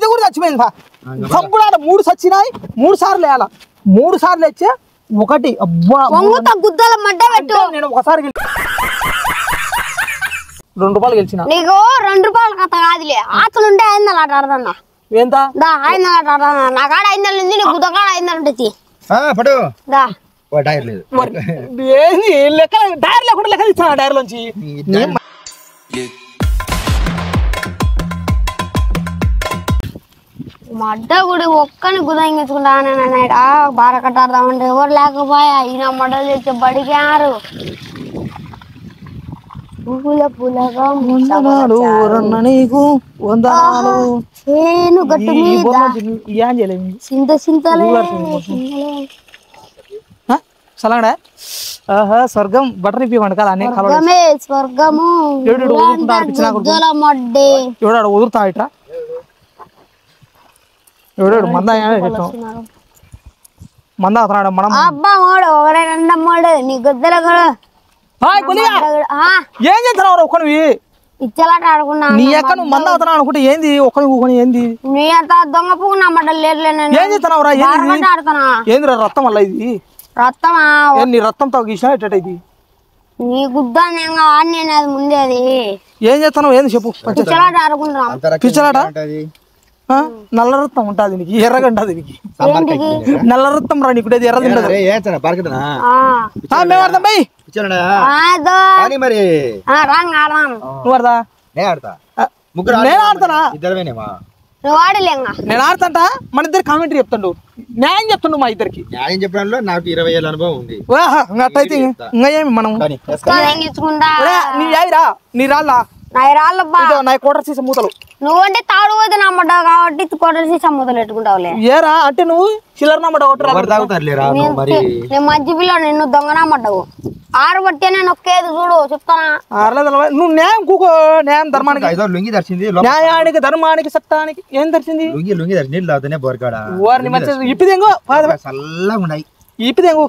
అది కూడా చచ్చిపోయింది సంపుడు 3 చచ్చినాయి 3 సార్లు వేయాల 3 సార్లు వచ్చే ఒకటి గుద్దల మడ్డ పెట్టు నేను ఒకసారి 2 రూపాయలు గెలిచిన నీకు 2 రూపాయలు కథ కాదులే ఆతలుంటే 500 ఆట ఆడదన్నా ఎంత 500 ఆట ఆడదన్నా నా కాడ 500 ఉంది నీ గుద్ద కాడ 500 ఉంటుంది పడు దా టైర్ లేదు ఏంది లెక్క టైర్ లేకుండా లెక్క ఇస్తాను టైర్ లోంచి మడ్డ గుడి ఒక్కని గుదంగించుకుంటా బార కట్టాడదామంటే ఎవరు లేకపోయా ఈయన మడ్డలు తెచ్చే బడిగారు పువ్వుల పులగా చేను గట్టు మీద చింత చింతలే సలాడా స్వర్గం బటర్ ఇవ్వండి కదా అనే స్వర్గమే స్వర్గము మడ్డే ఎవడాడు వదురుతా ఇట్రా ఎవడాడు మంద అతనాడు మనం అబ్బా మోడు ఒకరేనమ్మోడు నీ గొద్దల కూడా ఏం చేస్తున్నావు ఒక్కనివి ఇచ్చలాట ఆడుకున్నా నీ ఎక్క నువ్వు మంద అతను అనుకుంటే ఏంది ఒక్కని కూకొని ఏంది నీ అంత దొంగ పువ్వు నా మడ్డలు లేదులేను ఏం చేస్తున్నావురా ఆడుతున్నా ఏంది రక్తం వల్ల ఇది రక్తమా నీ రక్తంతో గీసిన ఎట్ట ఇది నీ గుద్ద నేను అది ముందే అది ఏం చేస్తున్నావు ఏంది చెప్పు పిచ్చలాట ఆడుకుంటున్నాం పిచ్చలాట నల్ల రక్తం ఉంటుంది నీకు ఎర్రగా ఉంటుంది నీకు నల్ల రక్తం రా నీకు ఎర్రది ఉండదు మేము ఆడతాం బై మరి నువ్వు ఆడతా నేను ఆడతానా నువ్వు ఆడలేంగా నేను ఆడతాంట మన ఇద్దరు కామెంటరీ చెప్తాడు న్యాయం చెప్తాడు మా ఇద్దరికి న్యాయం చెప్పడంలో నాకు 20 ఏళ్ళ అనుభవం ఉంది అట్టయితే ఇంకా ఏమి మనం నీ యాయిరా నీ రాళ్ళ నా కోటర్ సీస మూతలు నువ్వంటే తాడు పోతే నమ్మటావు కాబట్టి కోటర్ సీస మూతలు పెట్టుకుంటావులే ఏరా అంటే నువ్వు చిల్లర నమ్మటావు నేను మంచి పిల్ల నిన్ను దొంగ నమ్మటావు ఆరు బట్టే నేను ఒక్కేది చూడు చెప్తానా నువ్వు న్యాయం కూకో న్యాయం ధర్మానికి లుంగి దర్శింది న్యాయానికి ధర్మానికి సత్తానికి ఏం దర్శింది లుంగి దర్శి నీళ్ళు తాగుతానే బోరకాడ వారిని మంచి ఇప్పిదేంగో చల్లగా ఉన్నాయి ఇప్పిదేంగు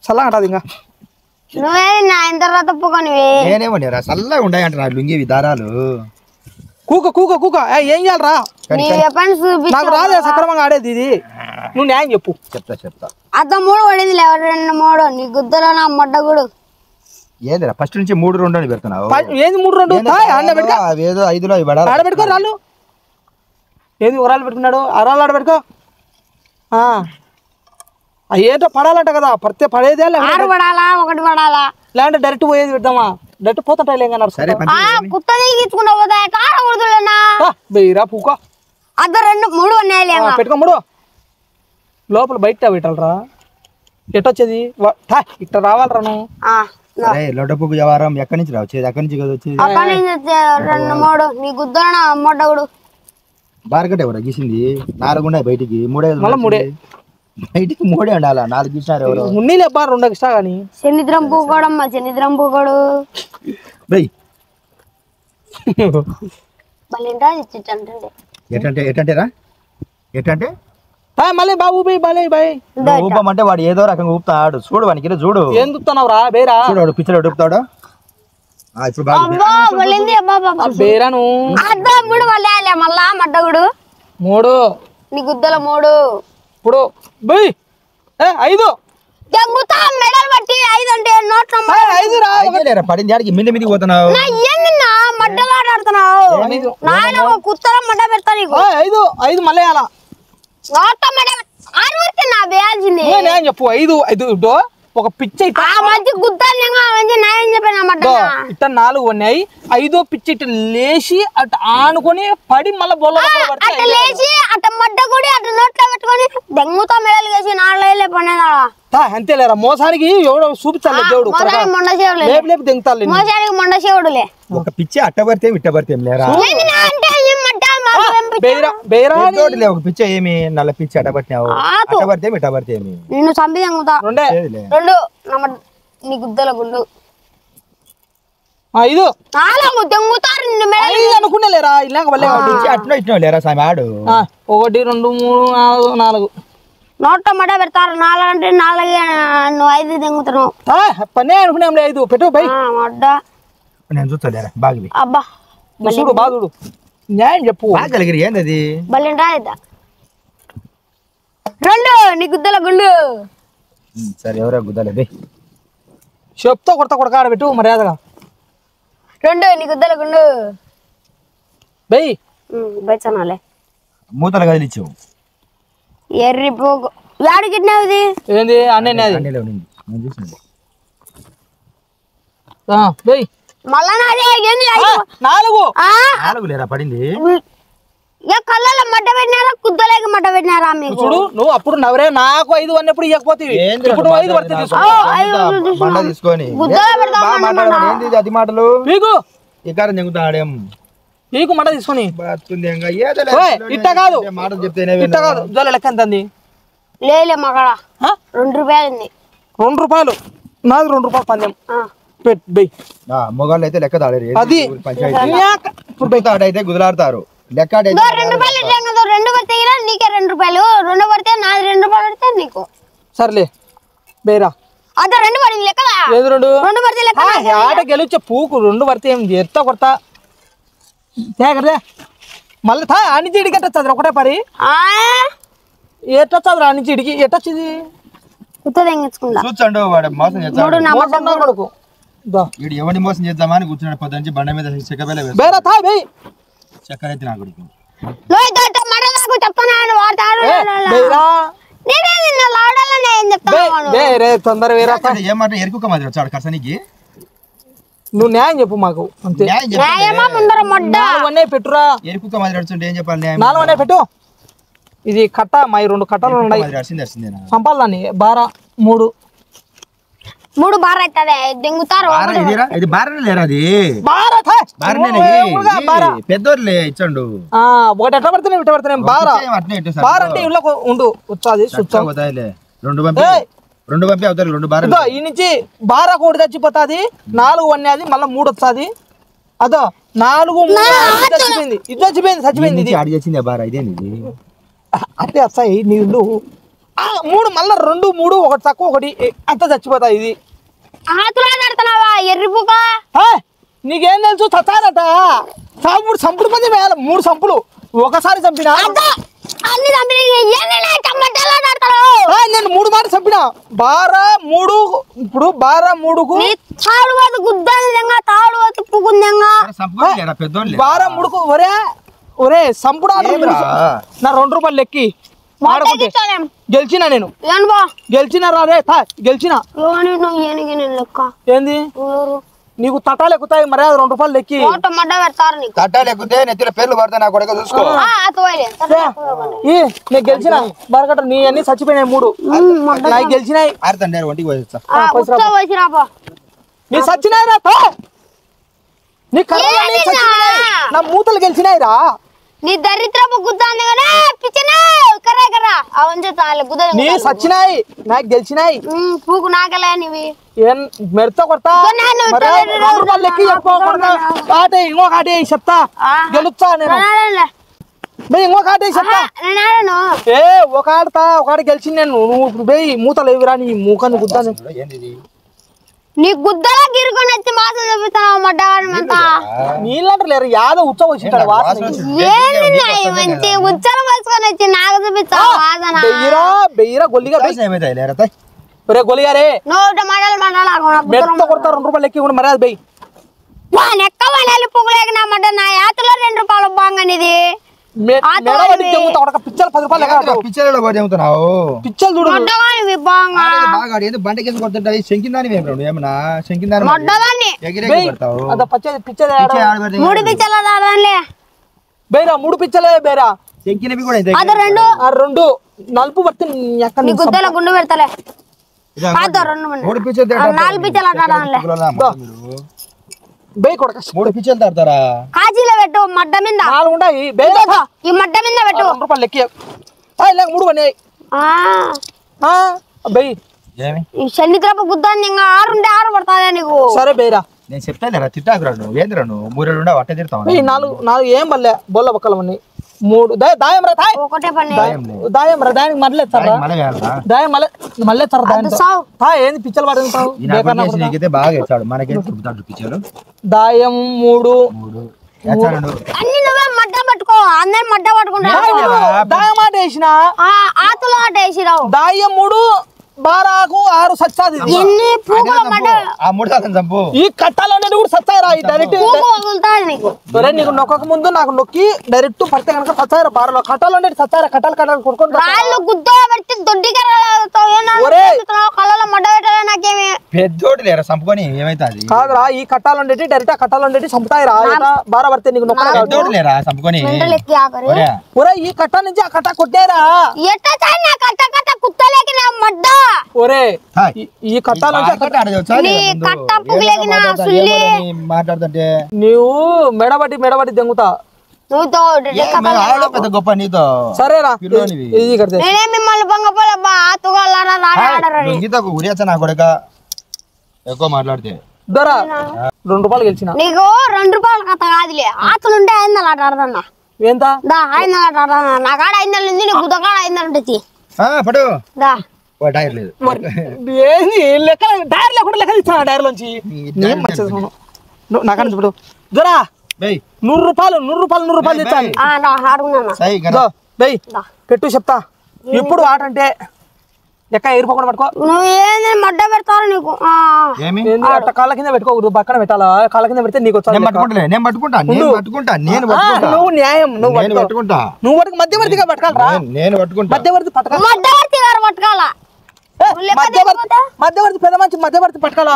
చల్లగా అంటది ఇంకా నువ్వే నా ఇంత తప్పుకొనివి నేనేమోరా చల్లగా ఉన్నాయి అంట లుంగి దారాలు కూక కూక కూక ఏం చేయాలరా నాకు రాదే సక్రమంగా ఆడేది ఇది నువ్వు న్యాయం చెప్పు చెప్తా అత 3 పడింది 2 3 నీ గుద్దలో నా మడ్డగుడు ఏందిరా ఫస్ట్ నుంచి 3 2 అని పెడుతున్నావు ఏంది 3 2 ఏదో 5లో ఆడబెట్టుకో రాళ్ళు ఏది ఉరాలు పెట్టుకున్నాడు అరాలు ఆడబెట్టుకో ఏటో పడాలంట కదా పడితే పడేదే పడాలా 1 పడాలా లేదంటే డైరెక్ట్ పోయేది పెడదామా డైరెక్ట్ పోతుంటాయి కుత్త దిగించుకుంటా పోతా కాడకూడదులేనా బెయ్యరా పూక అద్ద 2 3 ఉన్నాయి పెట్టుకో 3 లోపల బయట పెట్టాలరా ఎట్టొచ్చేది ఇట్ట రావాలరా నువ్వు లొడపుకు వ్యవహారం ఎక్కడి నుంచి రావచ్చేది అక్కడి నుంచి కదా వచ్చేది 2 3 నీ గుద్దన మొడ్డగుడు బారకట ఎవరు గీసింది 4 ఉన్నాయి బయటికి 3 బయటికి 3 ఉండాలా 4 గీసినారు ఎవరు ఉన్నీలే బా 2 ఎక్స్ట్రా కానీ శనిద్రం పూకోడమ్మా శనిద్రం పూకోడు ఎట్టంటే మళ్ళీ బాబు బాయ్ ఊపమంటే వాడు ఏదో రకంగా ఊపుతాడు చూడు వానికి చూడు ఏం దుత్తున్నావు రా బేరా చూడు పిచ్చలు ఊపుతాడు బేరాను మళ్ళా మడ్డగుడు 3 నీ గుద్దల 3 ఇప్పుడు బయ్ 5 మెడల్ బట్టి 5 అంటే నోట్లో 5 రా పడింది ఆడికి మిండి మీదికి పోతున్నావు మడ్డలు ఆడుతున్నావు కుత్తల మడ్డ పెడతా నీకు 5 మళ్ళీ అలా వేయాల్సింది చెప్పు 5 ఒక పిచ్చ మంచి ఇట్ట 4 ఉన్నాయి 5 పిచ్చి ఇట్ట లేచి అటు ఆనుకొని పడి మళ్ళీ బొల్ల లేచి అట్ట మడ్డ కూడా అటు నోట్లో పెట్టుకొని దెంగుతో మెడలు వేసి 4 ఏళ్ళే పనేదా అంతేలేరా మోసానికి ఎవడో చూపించాలి దేవుడు లేపు దెంగుతాలి మోసానికి మొండ శివుడులే ఒక పిచ్చి అట్టబడితే ఇట్టబడితే లేరా ఒక పిచ్చ ఏమి నల్ల పిచ్చి అట్టబట్టినావు అట్టబడితే ఇట్టబడితే ఏమి నిన్ను చంపి దెంగుతా 2 నీ గుద్దల గుండు 5 దెంగుతారు అనుకునే లేరా అట్లా ఇట్లా లేరా సామి ఆడు 1 2 3 4 నోట్లో మడ పెడతారు 4 అంటే 4 నువ్వు 5 దెంగుతున్నావు పనే అనుకున్నాం 5 పెట్టు బై మడ్డ నేను చూస్తలేరా బాగా అబ్బా చూడు బాగా చూడు న్యాయం చెప్పు. బాగలిగిరి ఏంది అది? బల్లెం రాయిద్దా 2 నీ గుద్దల గుండు. సరే ఎవరో గుద్దలే బే. చెప్తా కొడక ఆడబెట్టు మర్యాదగా. 2 నీ గుద్దల గుండు. బెయ్ బెచ్చనాలే మూతలు కదిలిచ్చావు. ఎర్రి పోగు యాడు గిట్టినది ఏంది అన్నది అన్నీలో ఉంది నేను చూసాను. బెయ్ మళ్ళా నాది ఏంది 4 నాలుగు లేరా పడింది? కళ్ళలో మడ్డ పెట్టినారా కుద్దలేక మడ్డ పెట్టినారా మీకు? చూడు నువ్వు అప్పుడు నవరే నాకు 5 అన్నప్పుడు ఇవ్వకపోతే ఇప్పుడు 5 పడుతుంది. బండ తీసుకొని గుద్దలో పెడతాం బాగా మాట్లాడమని ఏంది ఇది అది మాటలు? మీకు ఇకారం చెంగుతాడేం నీకు మట తీసుకొని ఇట్ట కాదు మాటలు చెప్తేనే ఇట్ట కాదు. జోల లెక్క ఎంత అంది? లేలే మగడ 2 రూపాయలు ఉంది. 2 రూపాయలు నాది 2 రూపాయలు పందెం పెట్ బెయ్. మొగాళ్ళు అయితే లెక్క తాడేరు. అది ఇప్పుడు బెక్క ఆడైతే కుదలాడతారు. లెక్క ఆడైతే 2 రూపాయలు ఇట్లా 2 పడితే నీకే 2 రూపాయలు. 2 పడితే నాది 2 రూపాయలు పడితే నీకు. సర్లే బేరా అదే 2 పడింది లెక్కలా. ఏది 2 పడితే లెక్క ఆట గెలిచే పూకు 2 పడితే ఏం ఎత్తా కొడతా తేగరే మళ్ళీ తా అన్ని చీడికి ఎట్టొచ్చు ఒకటే పరి ఎట్టొచ్చు అన్ని చీడికి ఎట్టొచ్చింది చూచండు వాడు మోసం చేస్తాడు. కొడుకు వీడు ఎవరిని మోసం చేద్దామని కూర్చున్నాడు పొద్దు నుంచి బండ మీద చెక్కబెల్ల బేరా తా బెయ్ చక్కెర అయితే నా కొడుకు తొందర వేరా ఏమాట ఎరుకుక్క మాది వచ్చాడు కసనికి. నువ్వు న్యాయం చెప్పు మాకు అంతే. పెట్టురా ఎరుకుక్క మాది నడుచుంటే ఏం చెప్పాలి? 4 పెట్టు. ఇది కట్ట మా 2 కట్టలు ఉన్నాయి. సంపాలి దాన్ని బారా 3 బార్ అవుతుంది దెంగుతారు. పెద్దోర్లే ఇచ్చండు ఒకటి ఎట్లా పడుతున్నాయి ఇట్లా పడుతున్నాయి. బారా బార్ అంటే ఇళ్ళ ఉండు వచ్చాది 2 పంపి అవుతారు 2 బార్. ఈ నుంచి బారా కోడి చచ్చిపోతాది 4 అన్నది మళ్ళీ 3 వస్తుంది. అదో 4 3 చచ్చిపోయింది. ఇది చచ్చిపోయింది ఇది ఆడి చచ్చింది బారా. ఇదేంది అట్లే వస్తాయి నీళ్ళు 3 మళ్ళీ 2 3 ఒకటి తక్కువ ఒకటి అంతా చచ్చిపోతాయి. ఇది ఎర్రిపుక నీకేం తెలుసు చచ్చారట. సంపుడు మంది 3 సంపులు ఒకసారి చంపినా. నేను 3 మాట చంపినా. బారా 3 ఇప్పుడు బారా 3కు బారా 3కు ఒరే సంపుడు నా 2 రూపాయలు లెక్కి ఆడుకుంటే గెలిచినా. నేను గెలిచినా రా రే గెలిచినా. ఏంది నీకు తటాలు ఎక్కుతాయి మర్యాద 2 రూపాయలు లెక్కి తట్టాలు ఎక్కుతే నెత్తిలో పేర్లు పడతాయి నా కొడుకు చూసుకో. నేను గెలిచిన బరకట నీ అన్ని చచ్చిపోయినాయి 3 నాకు గెలిచినాయి. ఒంటికి నీ చచ్చినాయి రా నీ నా మూతలు గెలిచినాయి రా. నీ దరిద్రపు గుద్దాన్ని నీ సచ్చినాయి నాకు గెలిచినాయి. పూకు నాకలే నీవి మెడతో కొడతా 2 రూపాయలు లెక్కి చెప్పుకోకుండా ఇంకొక ఆట చెప్తా గెలుస్తా నేను. ఇంకొక ఆట చెప్తా ఒక ఆడతా ఒక ఆట గెలిచి నేను. నువ్వు బేయి మూతలు ఎవిరా నీ మూకాన్ని గుద్దాను. నీ గుద్దలా గిరుకొని వచ్చి మాసం చూపిస్తున్నావు మడ్డవాడిమంతా. నీళ్ళంటారు లేరు యాదో ఉత్సవం వచ్చింటాడు మంచి ఉచ్చలు పోసుకొని వచ్చి నాకు చూపిస్తావు వాసన. బెయ్యరా గొల్లిగా రే గొలిగారే మెడతో కొడతా 2 రూపాయలు లెక్కి కూడా మర్యాద బెయ్యి. పువ్వులేక నా మడ్డ నా యాతలో 2 రూపాయలు బాగానిది పిచ్చలు 10 రూపాయలు పిచ్చలలో పిచ్చలు చూడు బండి కింద కొడుతుంటాయి. శంకిందాని ఏమన్నా శంకిందాని మూడు పిచ్చలే బేరా 3 పిచ్చలే బేరా. శంకినవి కూడా 2 నలుపు పట్టి గుద్దల గుండు పెడతలే 4 పిచ్చలు బే కొడక 3 పిచ్చలు తాడతారా? కాజీలో పెట్టు మడ్డ మీద 4 ఉన్నాయి. ఈ మడ్డ మీద పెట్టు 2 రూపాయలు లెక్కి 3 పని బెయ్యి. శనిద్రపు గుద్దాన్ని ఇంకా 6 ఉంటే 6 పడతాదే నీకు. సరే బేరా నేను చెప్తాను తిట్టాకురా నువ్వు ఏంద్రా నువ్వు 3 ఏళ్ళు అట్టే తిడతావు. 4 ఏం బల్లే బొల్ల బొక్కలవన్నీ 3 దాయం రా ఒకటే పని దాయం రా దానికి మళ్ళీ దాయం మళ్ళీ ఏంది పిచ్చలు పడుతుంటావు. బాగా ఇచ్చాడు మనకేం చెప్తాడు పిచ్చలు. దాయం 3 అన్ని నువ్వే మడ్డ అందరు మడ్డ పట్టుకుంటారు దాయం ఆట వేసిన ఆతులు ఆట వేసిరావు దాయం 3 బారాకు 6 సచ్చాది ఎన్ని పూకుల మడ్డ ఆ 3 శాతం చంపు ఈ కట్టాలనే కూడా సచ్చాయిరా ఈ డైరెక్ట్ వదులుతాయి నీకు నీకు నొక్కక ముందు నాకు నొక్కి డైరెక్ట్ పడితే కనుక సచ్చాయిరా బారలో కట్టాలంటే సచ్చాయిరా కట్టాలు కొడుకొని రాళ్ళు గుద్ద పెట్టి దొడ్డిగా కళ్ళలో మడ్డ పెట్టాలి నాకేమి పెద్దోడు లేరా చంపుకొని ఏమైతుంది కాదురా ఈ కట్టాలంటే డైరెక్ట్ ఆ కట్టాలంటే చంపుతాయిరా బార పడితే నీకు నొక్క పెద్దోడు లేరా చంపుకొని ఒరే ఈ కట్ట నుంచి ఆ కట్ట కొట్టారా ఎట్ట కట్ట కట్ట కుత్తలేకి నా మడ్డ ఒరే ఈ కట్టాలంటే మాట్లాడుతుంటే నువ్వు మెడబట్టి దెంగుతా పెద్ద గొప్ప నీతో సరేరా నేనే మిమ్మల్ని గీతకు ఉరియచ్చ నా కొడుక ఎక్కువ మాట్లాడితే దొరా 2 రూపాయలు గెలిచిన నీకు 2 రూపాయల కథ కాదులే ఆతులుంటే 500 ఆట ఆడదన్నా ఎంత 500 ఆట ఆడదన్నా నా కాడ 500 ఉంది నీ గుద్ద కాడ 500 ఉంటుంది పడు దా టైర్ లేదు ఏంది లెక్క డైర్ లేకుండా లెక్క ఇస్తాను డైర్ లోంచి నాకని చూడు దొరా 100 రూపాయలు తెచ్చాను పెట్టు చెప్తా ఇప్పుడు ఆట అంటే లెక్క ఏరిపోకుండా పట్టుకో నువ్వేంది మడ్డ పెడతారు నీకు అట్ట కాళ్ళ కింద పెట్టుకోకూడదు పక్కన పెట్టాలా కాళ్ళ కింద పెడితే నీకు నువ్వు న్యాయం నువ్వు పట్టుకుంటా నువ్వు పట్టుకు మధ్యవర్తిగా పట్టుకోవాలరా నేను పట్టుకుంటా మధ్యవర్తి పట్టుకోవాలి మధ్యవర్తి గారు పట్టుకోవాలా మధ్యవర్తి పెద్ద మంచి మధ్యవర్తి పట్టుకోవాలా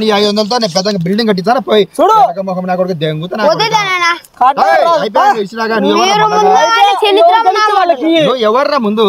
నీ 500తో నేను పెద్ద బిల్డింగ్ కట్టిస్తాను పోయి చూడు మొహం నా కొడుకు దెంగుతా ఎవర్రా ముందు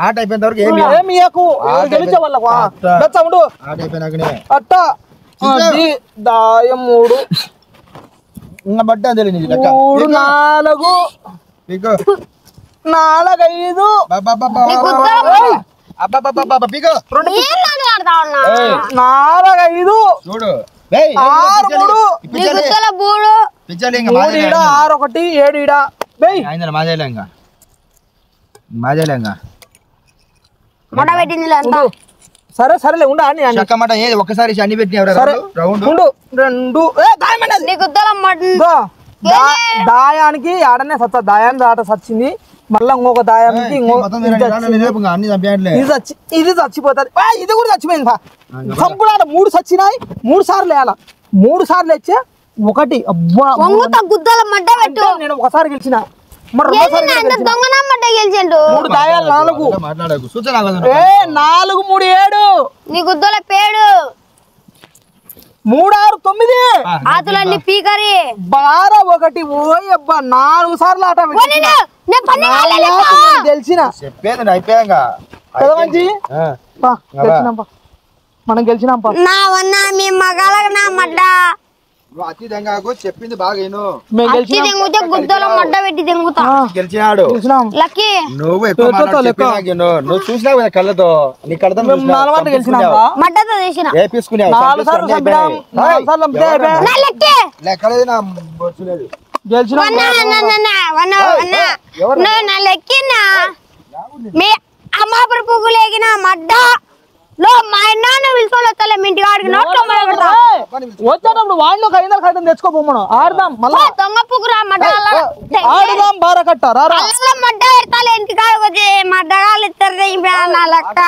ఆట అయిపోయిన వరకు గెలిచే వాళ్ళకు ఆట అయిపోయినాకనే అట్ట దాయం 3 ఇంకా బట్ట తెలియదు 4 5 చూడు 6 సరే సరేలే ఉండా చక్కమాట ఏది ఒక్కసారి అన్ని పెట్టిన దాయానికి ఆడనే సత్తా దాయాన్ని ఆట సచ్చింది మళ్ళా ఇంకొక దాయానికి ఇది చచ్చిపోతుంది ఇది కూడా చచ్చిపోయింది సంపుడు 3 చచ్చినాయి 3 సార్లు వేయాల 3 సార్లు వచ్చే 1 అబ్బా గుద్దల మడ్డ పెట్టు నేను ఒకసారి గెలిచిన మరి 3 దాయాలు 4 4 3 7 నీ గుద్దల పేడు 3 6 9 ఆతులన్నీ పీకరి 12 1 ఓయబ్బా 4 సార్లు ఆట గెలిచిన చెప్పేది అయిపోయాక మనం గెలిచినాం మీ మగాలకు నా మడ్డ అతి దెంగాకు చెప్పింది బాగా గుద్దలో మడ్డ పెట్టి దెంగుతా గెలిచినాడు లక్కీ నువ్వు నువ్వు చూసినావు కదా కళ్ళతో నీ కళ్ళతో మడ్డతో చేసిన లెక్కలేదు నా లెక్కినా మీ అమ్మాపురి పువ్వు లేగిన మడ్డ లో మా నాన్న పిలుచుకోలే మీ ఇంటి వాడికి నోట్లో వచ్చేటప్పుడు వాడిని ఒక 500 కట్టం తెచ్చుకోపోమను ఆడదాం మళ్ళీ దొంగ పువ్వురా మడ్డ ఆడదాం బారకట్ట మడ్డ పెడతాలే ఇంటికాడికి వచ్చి మడ్డగాళ్ళు ఇస్తారు లెక్క